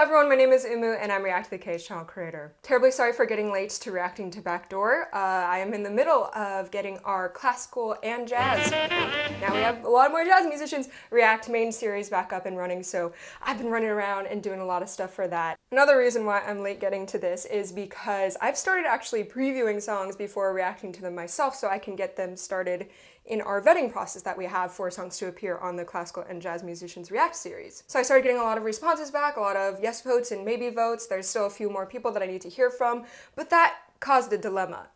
everyone, my name is Imu and I'm ReacttotheK's channel creator. Terribly sorry for getting late to reacting to Backdoor. I am in the middle of getting our classical and jazz. Now we have a lot more jazz musicians React main series back up and running, so I've been running around and doing a lot of stuff for that. Another reason why I'm late getting to this is because I've started actually previewing songs before reacting to them myself so I can get them started in our vetting process that we have for songs to appear on the Classical and Jazz Musicians React series. So I started getting a lot of responses back, a lot of yes votes and maybe votes. There's still a few more people that I need to hear from, but that caused a dilemma.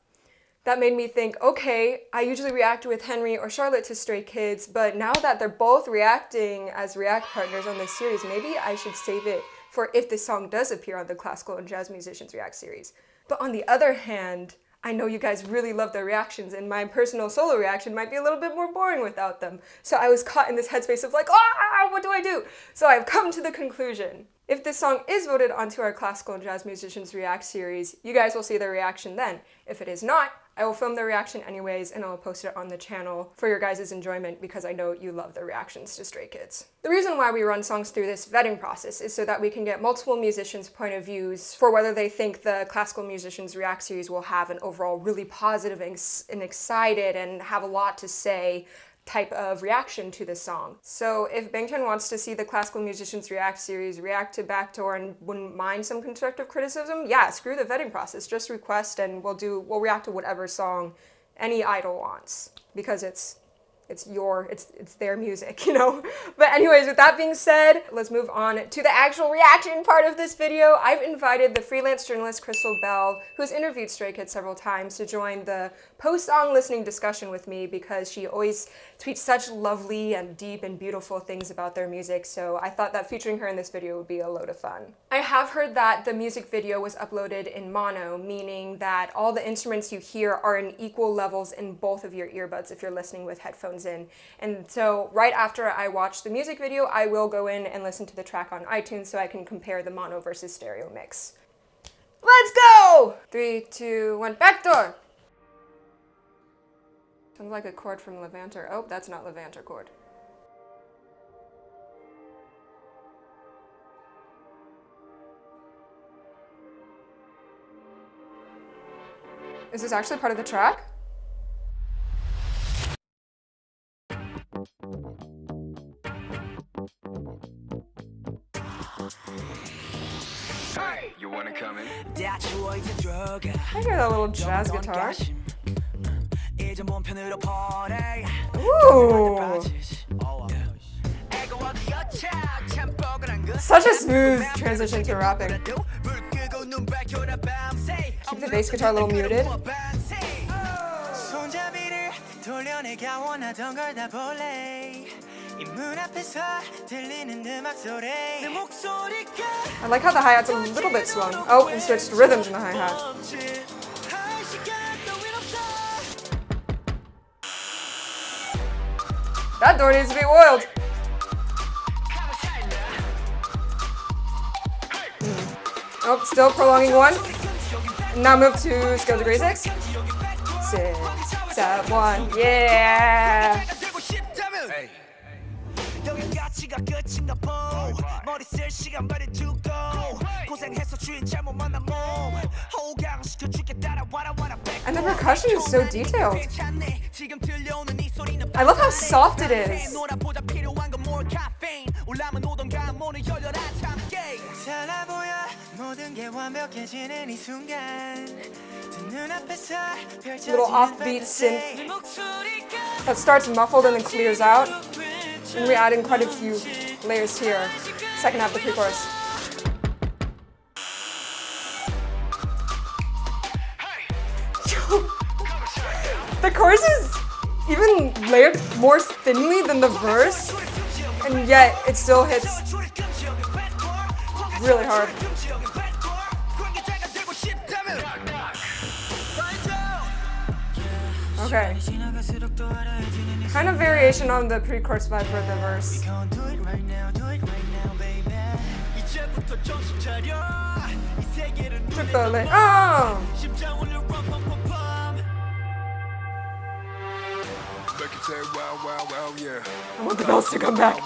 That made me think, okay, I usually react with Henry or Charlotte to Stray Kids, but now that they're both reacting as React partners on this series, maybe I should save it for if this song does appear on the Classical and Jazz Musicians React series. But on the other hand, I know you guys really love their reactions, and my personal solo reaction might be a little bit more boring without them. So I was caught in this headspace of like, what do I do? So I've come to the conclusion. If this song is voted onto our Classical and Jazz Musicians React series, you guys will see their reaction then. If it is not, I will film the reaction anyways and I'll post it on the channel for your guys' enjoyment because I know you love the reactions to Stray Kids. The reason why we run songs through this vetting process is so that we can get multiple musicians' point of views for whether they think the Classical Musicians React series will have an overall really positive and excited and have a lot to say type of reaction to this song. So if Bangtan wants to see the Classical Musicians React series react to Backdoor and wouldn't mind some constructive criticism, yeah, screw the vetting process, just request and we'll react to whatever song any idol wants because it's their music, you know? But anyways, with that being said, let's move on to the actual reaction part of this video. I've invited the freelance journalist Crystal Bell, who's interviewed Stray Kids several times, to join the post-song listening discussion with me because she always tweets such lovely and deep and beautiful things about their music, so I thought that featuring her in this video would be a load of fun. I have heard that the music video was uploaded in mono, meaning that all the instruments you hear are in equal levels in both of your earbuds if you're listening with headphones in. And so right after I watch the music video, I will go in and listen to the track on iTunes so I can compare the mono versus stereo mix. Let's go! 3, 2, 1, Backdoor! Sounds like a chord from Levanter. Oh, that's not Levanter chord. Is this actually part of the track? Hey, you wanna come in? I hear that little jazz guitar. Ooh! Such a smooth transition to rapping. Keep the bass guitar a little muted. I like how the hi-hat's a little bit swung. Oh, and switched rhythms in the hi-hat. That door needs to be oiled. Oh, still prolonging one. Now move to scale degree 6. 6, 7, 1. Yeah! And the percussion is so detailed. I love how soft it is. Little offbeat synth that starts muffled and then clears out. And we add in quite a few layers here. Second half of the pre-chorus. The chorus is even layered more thinly than the verse, and yet it still hits really hard. Okay. Kind of variation on the pre-chorus vibe for the verse. Triple it. Oh! I want the bells to come back.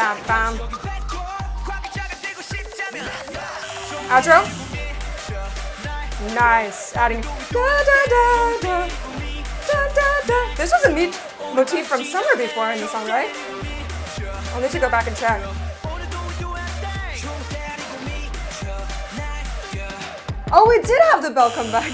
Bam, bam. Outro. Nice. Adding. Da, da, da, da, da, da, da. This was a motif from somewhere before in the song, right? I'll need to go back and check. Oh, we did have the bell come back.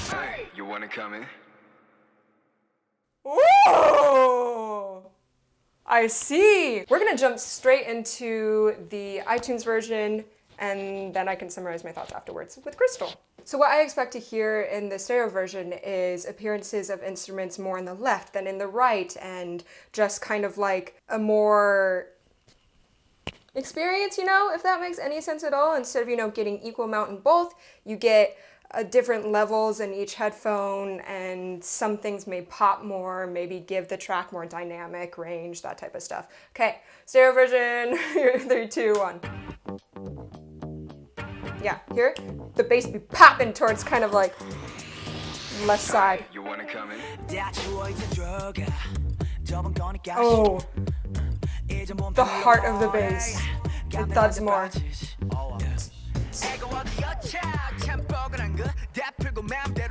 Hey, you wanna come in? Ooh! I see. We're gonna jump straight into the iTunes version, and then I can summarize my thoughts afterwards with Crystal. So what I expect to hear in the stereo version is appearances of instruments more on the left than in the right, and just kind of like a more experience, you know, if that makes any sense at all. Instead of, you know, getting equal amount in both, you get different levels in each headphone, and some things may pop more, maybe give the track more dynamic range, that type of stuff. Okay, stereo version, 3, 2, 1. Yeah, here, the bass be popping towards kind of like left side. You wanna come in? Oh, the heart of the bass. It thuds more.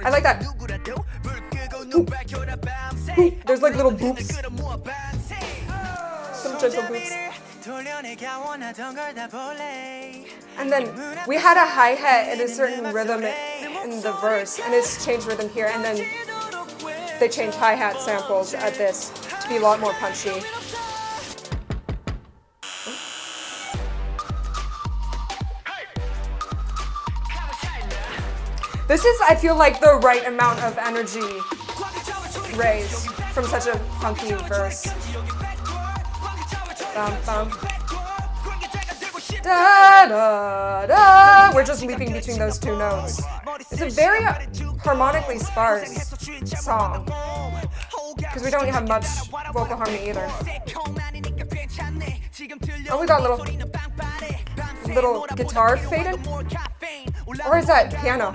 I like that. Boop. There's like little boops. Some gentle boops. And then we had a hi-hat and a certain rhythm in the verse, and it's changed rhythm here, and then they changed hi-hat samples at this to be a lot more punchy. This is, I feel like, the right amount of energy raised from such a funky verse. Bum, bum. Da, da, da. We're just leaping between those two notes. It's a very harmonically sparse song, because we don't have much vocal harmony either. Oh, we got a little guitar fade in? Or is that piano?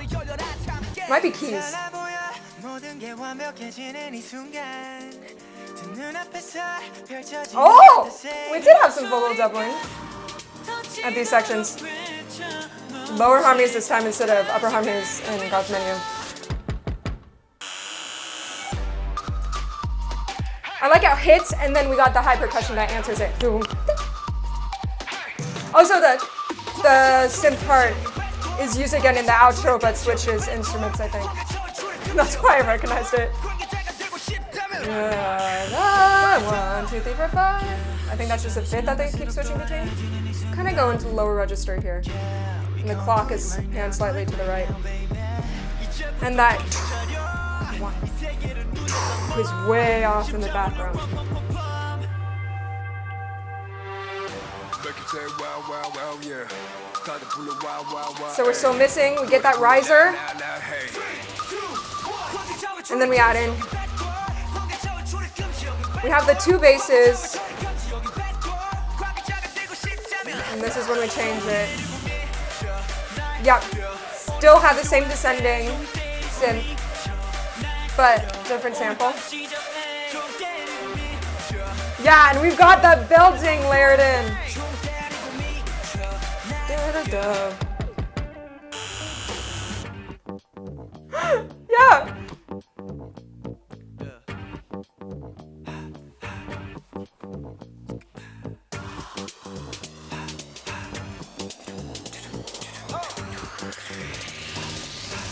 Might be keys. Oh! We did have some vocal doubling at these sections. Lower harmonies this time instead of upper harmonies in God's Menu. I like how it hits, and then we got the high percussion that answers it. Boom. Also, the synth part is used again in the outro, but switches instruments, I think. That's why I recognized it. 1, 2, 3, 4, 5. I think that's just a bit that they keep switching between. Kind of go into lower register here. And the clock is panned slightly to the right. And that is way off in the background. So we're still missing. We get that riser. And then we add in. We have the two basses. And this is when we change it. Yep. Still have the same descending synth, but different sample. Yeah, and we've got that building layered in. Da-da-da. Yeah.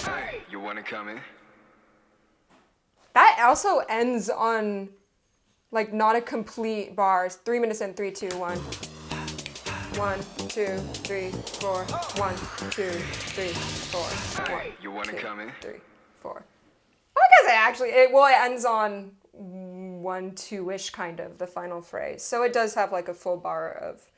Hey, you wanna come in? That also ends on like not a complete bars. 3 minutes in, 3, 2, 1. 1, 2, 3, 4. 1, 2, 3, 4. 1, You wanna 2, come in? 3, 4. I guess it ends on 1, 2-ish kind of, the final phrase. So it does have like a full bar of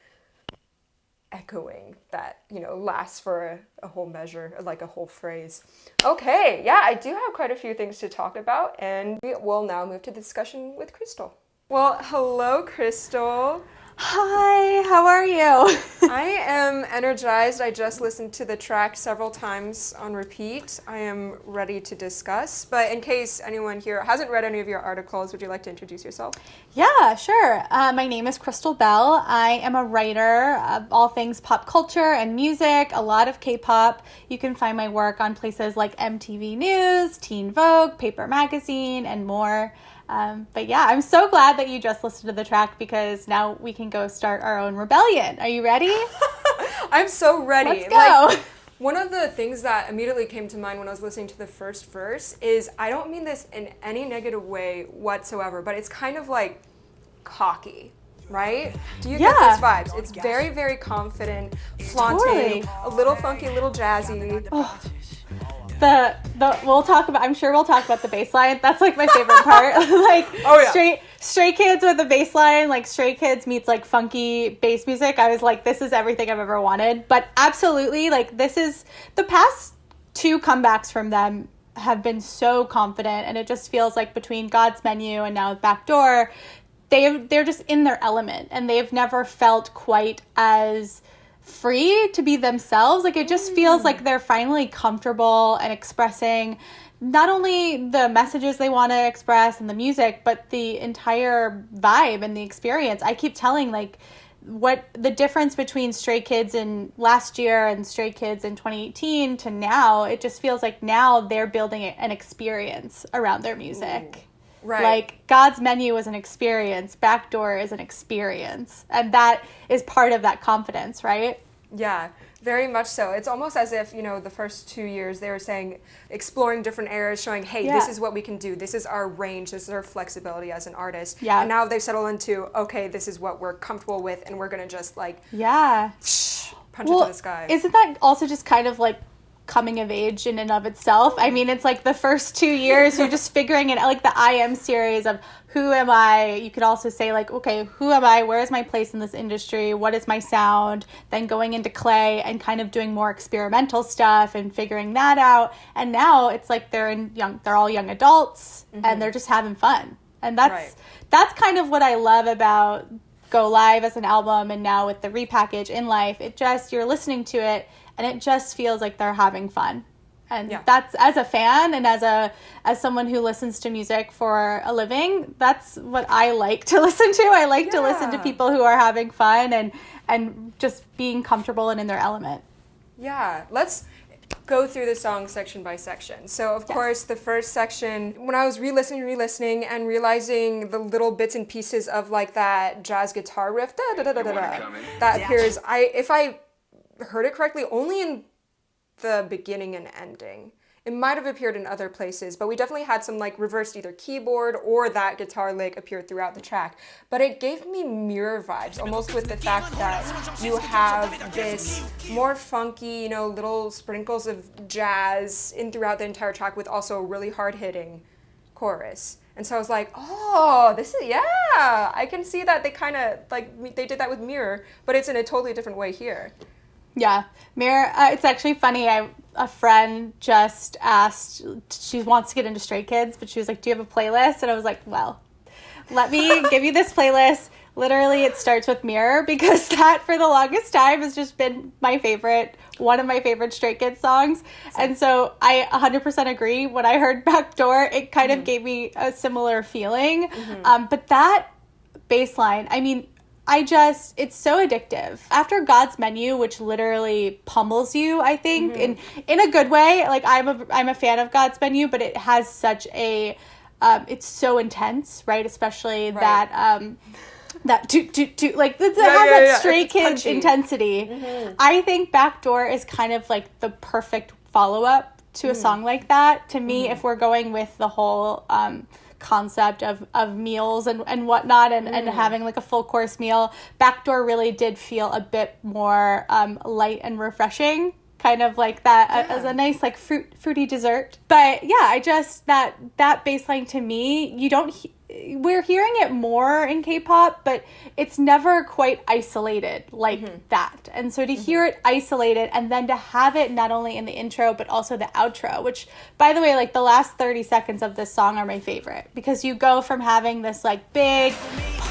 echoing that, lasts for a whole measure, like a whole phrase. Okay, yeah, I do have quite a few things to talk about, and we will now move to the discussion with Crystal. Well, hello, Crystal. Hi, how are you? I am energized. I just listened to the track several times on repeat. I am ready to discuss. But in case anyone here hasn't read any of your articles, would you like to introduce yourself? Yeah, sure. My name is Crystal Bell. I am a writer of all things pop culture and music, a lot of K-pop. You can find my work on places like MTV News, Teen Vogue, Paper Magazine, and more. But yeah, I'm so glad that you just listened to the track because now we can go start our own rebellion. Are you ready? I'm so ready. Let's go. One of the things that immediately came to mind when I was listening to the first verse is, I don't mean this in any negative way whatsoever, but it's kind of like cocky, right? Do you get those vibes? It's very, very confident, flaunting, a little funky, a little jazzy. Oh. I'm sure we'll talk about the bass line. That's like my favorite part. Like Stray Kids with the bass line, like Stray Kids meets like funky bass music. I was like, this is everything I've ever wanted. But absolutely, like this is the past two comebacks from them have been so confident, and it just feels like between God's Menu and now Backdoor, they're just in their element, and they've never felt quite as free to be themselves. Like it just feels like they're finally comfortable and expressing not only the messages they want to express and the music, but the entire vibe and the experience. I keep telling like what the difference between Stray Kids in last year and Stray Kids in 2018 to now, it just feels like now they're building an experience around their music. Ooh. Right. Like God's Menu is an experience, Backdoor is an experience, and that is part of that confidence, right? Yeah, very much so. It's almost as if, the first 2 years they were saying, exploring different areas, showing, hey, this is what we can do. This is our range. This is our flexibility as an artist. Yeah. And now they've settled into, okay, this is what we're comfortable with, and we're going to just punch it to the sky. Isn't that also just kind of like coming of age in and of itself? I mean, it's like the first 2 years you're just figuring it out, like the I Am series of who am I? You could also say like, okay, who am I? Where is my place in this industry? What is my sound? Then going into Clay and kind of doing more experimental stuff and figuring that out. And now it's like they're all young adults and they're just having fun. And that's kind of what I love about Go Live as an album, and now with the repackage In Life, you're listening to it and it just feels like they're having fun. And that's, as a fan and as someone who listens to music for a living, that's what I like to listen to. I like to listen to people who are having fun and just being comfortable and in their element. Yeah, let's go through the song section by section. So, of course, the first section, when I was re-listening and realizing the little bits and pieces of like that jazz guitar riff, that appears, if I heard it correctly, only in the beginning and ending. It might have appeared in other places, but we definitely had some like reversed either keyboard or that guitar lick appear throughout the track. But it gave me Mirror vibes, almost with the fact that you have this more funky, little sprinkles of jazz in throughout the entire track with also a really hard-hitting chorus. And so I was like, oh, I can see that they kind of, like, they did that with Mirror, but it's in a totally different way here. Yeah, Mirror, it's actually funny, a friend just asked, she wants to get into Stray Kids, but she was like, do you have a playlist? And I was like, well, let me give you this playlist. Literally, it starts with Mirror, because that, for the longest time, has just been one of my favorite Stray Kids songs. And so I 100% agree. When I heard Backdoor, it kind of gave me a similar feeling. But that bass line, I mean, it's so addictive. After God's Menu, which literally pummels you, I think, in a good way. Like, I'm a fan of God's Menu, but it has such a, it's so intense, right? Especially that toot, like, it has that Stray Kids intensity. I think Backdoor is kind of like the perfect follow-up to a song like that. To me, if we're going with the whole, concept of meals and whatnot and having like a full course meal, Backdoor really did feel a bit more light and refreshing, kind of like that as a nice like fruity dessert. But yeah, I just that bass line, to me, we're hearing it more in K-pop, but it's never quite isolated like that. And so to hear it isolated and then to have it not only in the intro, but also the outro, which, by the way, like the last 30 seconds of this song are my favorite, because you go from having this like big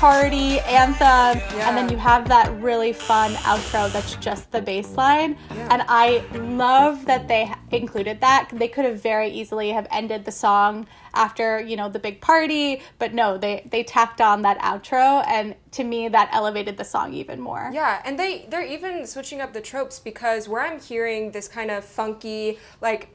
party anthem, and then you have that really fun outro that's just the bass line. And I love that they included that. They could have very easily have ended the song after, you know, the big party, but no, they tacked on that outro, and to me that elevated the song even more. Yeah, and they're even switching up the tropes, because where I'm hearing this kind of funky, like,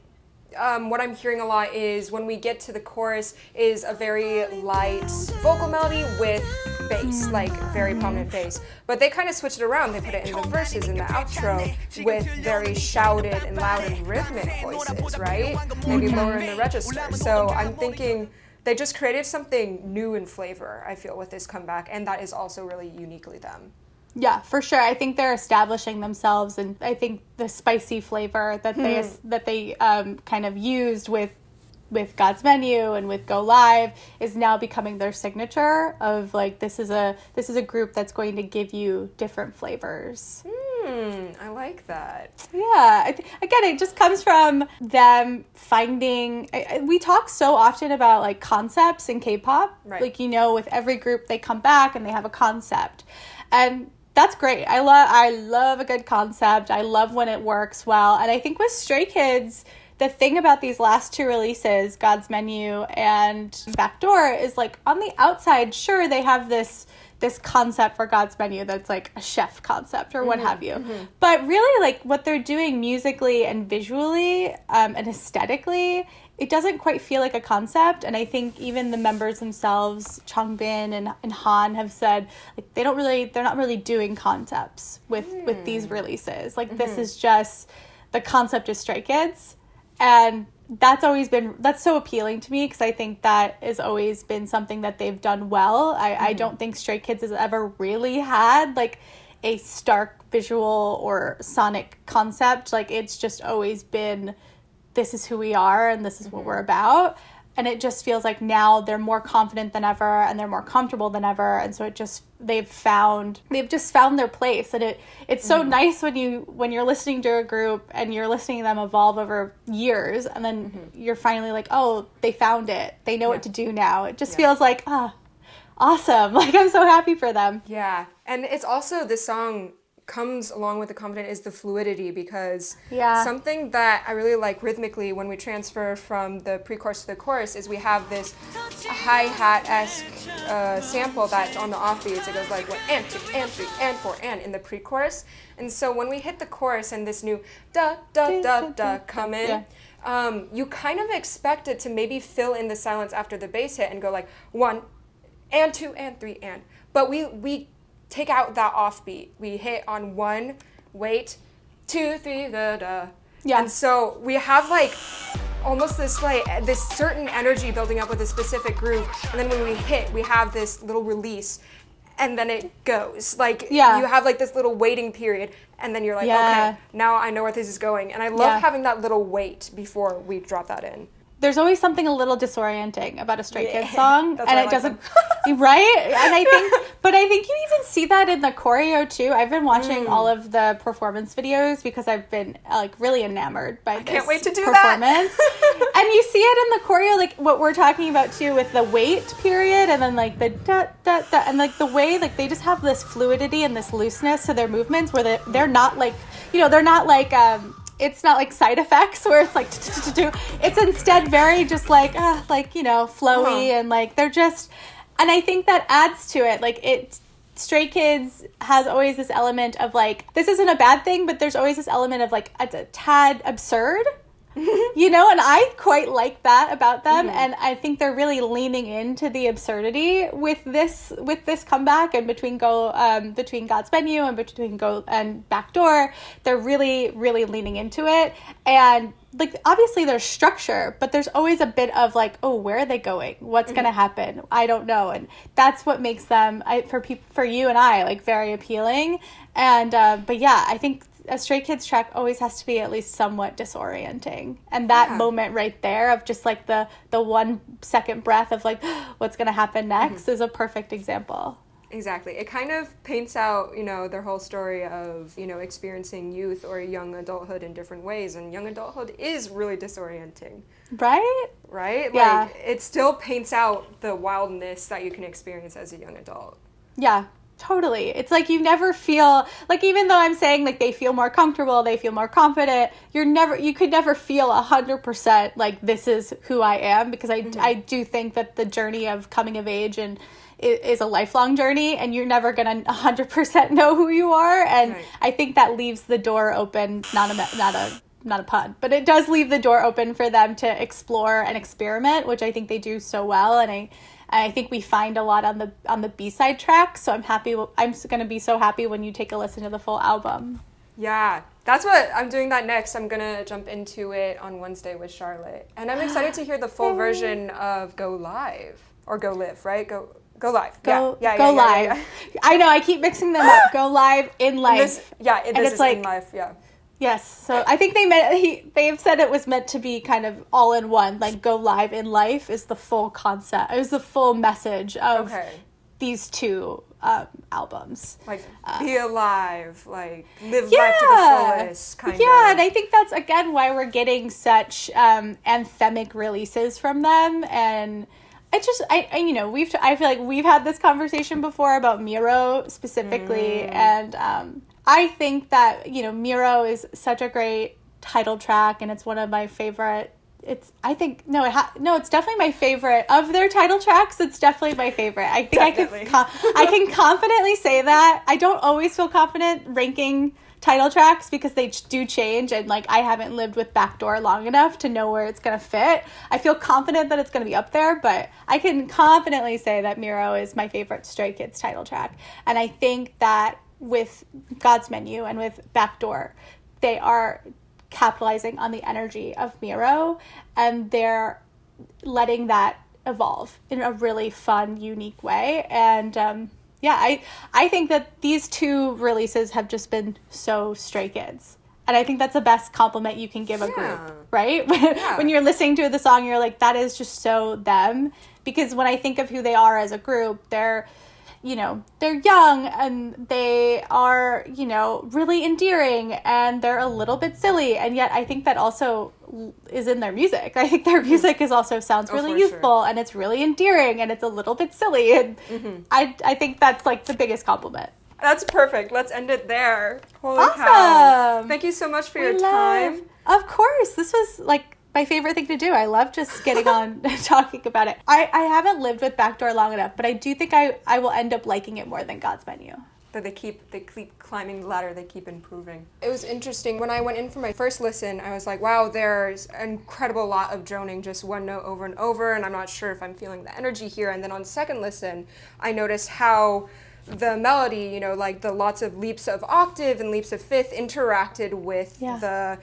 what I'm hearing a lot is when we get to the chorus is a very light vocal melody with bass, like very prominent bass. But they kind of switch it around. They put it in the verses, in the outro, with very shouted and loud and rhythmic voices, right? Maybe lower in the register. So I'm thinking they just created something new in flavor, I feel, with this comeback, and that is also really uniquely them. Yeah, for sure. I think they're establishing themselves, and I think the spicy flavor that they kind of used with God's Menu and with Go Live is now becoming their signature of, like, this is a group that's going to give you different flavors. I like that. Yeah, again, it just comes from them finding. We talk so often about, like, concepts in K-pop. Right. Like, you know, with every group they come back and they have a concept, and that's great. I love a good concept. I love when it works well. And I think with Stray Kids, the thing about these last two releases, God's Menu and Backdoor, is, like, on the outside, sure, they have this concept for God's Menu that's like a chef concept or what have you. But really, like, what they're doing musically and visually and aesthetically, it doesn't quite feel like a concept. And I think even the members themselves, Changbin and Han, have said, like, they're not really doing concepts with these releases. Like, this is just, the concept is Stray Kids. And that's so appealing to me, because I think that has always been something that they've done well. I don't think Stray Kids has ever really had, like, a stark visual or sonic concept. Like, it's just always been, this is who we are and this is what we're about. And it just feels like now they're more confident than ever and they're more comfortable than ever. And so they've just found their place. And it's so nice when you're listening to a group and you're listening to them evolve over years, and then you're finally like, oh, they found it. They know what to do now. It just feels like, awesome. Like, I'm so happy for them. Yeah. And it's also, this song comes along with the confidence is the fluidity, because something that I really like rhythmically when we transfer from the pre-chorus to the chorus is we have this hi-hat-esque sample that's on the offbeats. It goes like 1 and 2 and 3 and 4 and in the pre-chorus. And so when we hit the chorus and this new da da da da come in, you kind of expect it to maybe fill in the silence after the bass hit and go like 1 and 2 and 3 and. But we take out that offbeat. We hit on 1, wait, 2, 3, da da. Yeah. And so we have, like, almost this, like, this certain energy building up with a specific groove, and then when we hit, we have this little release, and then it goes. Like, you have, like, this little waiting period, and then you're like, okay, now I know where this is going. And I love having that little wait before we drop that in. There's always something a little disorienting about a Stray Kids song, and it doesn't, right? And I think you even see that in the choreo too. I've been watching all of the performance videos because I've been, like, really enamored by this can't wait to do performance. And you see it in the choreo, like what we're talking about too, with the wait period, and then, like, the da da da, and, like, the way, like, they just have this fluidity and this looseness to their movements where they're not like, you know, they're not like it's not like side effects where it's like, it's instead very just like, you know, flowy, and, like, they're just, and I think that adds to it. Like, Stray Kids has always this element of, like, this isn't a bad thing, but there's always this element of, like, it's a tad absurd, you know, and I quite like that about them. And I think they're really leaning into the absurdity with this comeback, and between God's Menu and between Go and Backdoor, they're really, really leaning into it. And, like, obviously there's structure, but there's always a bit of, like, oh, where are they going? What's going to happen? I don't know. And that's what makes them, for you and I, like, very appealing. And, but yeah, I think a Stray Kids track always has to be at least somewhat disorienting. And that moment right there of just, like, the 1 second breath of, like, what's going to happen next is a perfect example. Exactly. It kind of paints out, you know, their whole story of, you know, experiencing youth or young adulthood in different ways. And young adulthood is really disorienting. Right? Right? Yeah. Like, it still paints out the wildness that you can experience as a young adult. Yeah, totally. It's like you never feel like, even though I'm saying like they feel more comfortable, they feel more confident, you could never feel 100% like this is who I am, because I do think that the journey of coming of age and is a lifelong journey, and you're never gonna 100% know who you are, and Right. I think that leaves the door open, not a pun, but it does leave the door open for them to explore and experiment, which I think they do so well. And I think we find a lot on the B-side tracks. So I'm going to be so happy when you take a listen to the full album. Yeah, that's what I'm doing that next. I'm gonna jump into it on Wednesday with Charlotte, and I'm excited to hear the full version of Go Live or Go Live, right? Go Live. Go Yeah. Live. I know, I keep mixing them up. Go Live, In Life. This it's is like, In Life. Yeah. Yes, so I think they've said it was meant to be kind of all in one. Like Go Live, In Life is the full concept. It was the full message of these two albums. Like be alive, like live life to the fullest, kind of. Yeah, and I think that's again why we're getting such anthemic releases from them. And I feel like we've had this conversation before about Miro specifically, and I think that, Miro is such a great title track, and it's one of my favorite. It's definitely my favorite of their title tracks. It's definitely my favorite. I think I can confidently say that. I don't always feel confident ranking title tracks because they do change, and like I haven't lived with Backdoor long enough to know where it's gonna fit. I feel confident that it's gonna be up there, but I can confidently say that Miro is my favorite Stray Kids title track, and I think that with God's Menu and with Backdoor, they are capitalizing on the energy of Miro, and they're letting that evolve in a really fun, unique way. And I think that these two releases have just been so Stray Kids. And I think that's the best compliment you can give a group, right? When you're listening to the song, you're like, that is just so them. Because when I think of who they are as a group, they're young, and they are, really endearing, and they're a little bit silly. And yet I think that also is in their music. I think their music sounds really youthful, and it's really endearing, and it's a little bit silly. And I think that's like the biggest compliment. That's perfect. Let's end it there. Holy Awesome. cow. Thank you so much for your time. Of course. This was like my favorite thing to do. I love just getting on talking about it. I haven't lived with Backdoor long enough, but I do think I will end up liking it more than God's Menu. That they keep climbing the ladder, they keep improving. It was interesting. When I went in for my first listen, I was like, wow, there's an incredible lot of droning, just one note over and over, and I'm not sure if I'm feeling the energy here. And then on second listen, I noticed how the melody, like the lots of leaps of octave and leaps of fifth interacted with the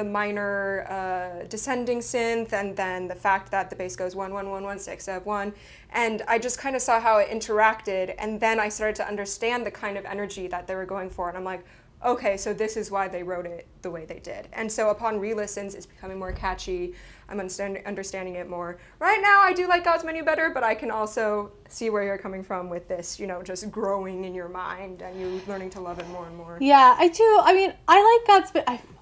minor descending synth, and then the fact that the bass goes 1 1 1 1 6 1, and I just kind of saw how it interacted, and then I started to understand the kind of energy that they were going for, and I'm like, okay, so this is why they wrote it the way they did. And so upon re-listens, it's becoming more catchy. I'm understanding it more. Right now, I do like God's Menu better, but I can also see where you're coming from with this, just growing in your mind and you learning to love it more and more. Yeah, I do. I mean, I like God's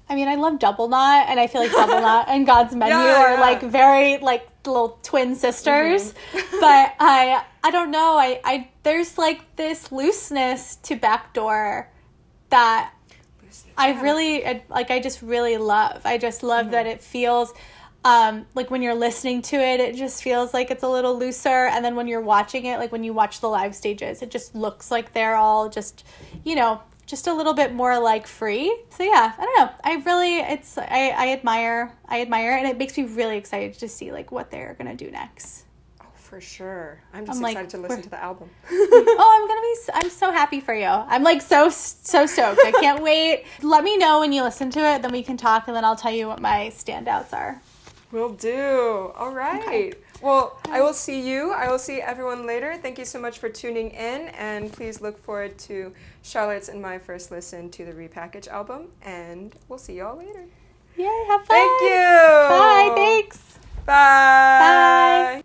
I love Double Knot, and I feel like Double Knot and God's Menu are like very like little twin sisters. But I don't know. I there's like this looseness to Backdoor that I just really love. I just love that it feels like when you're listening to it, it just feels like it's a little looser. And then when you're watching it, like when you watch the live stages, it just looks like they're all just, just a little bit more like free. So yeah, I don't know. I admire, and it makes me really excited to see like what they're going to do next. For sure. I'm just excited to listen to the album. I'm so happy for you. I'm like so stoked. I can't wait. Let me know when you listen to it, then we can talk, and then I'll tell you what my standouts are. Will do. All right. Okay. Well, I will see everyone later. Thank you so much for tuning in, and please look forward to Charlotte's and my first listen to the Repackage album, and we'll see you all later. Yay, have fun. Thank you. Bye, thanks. Bye. Bye.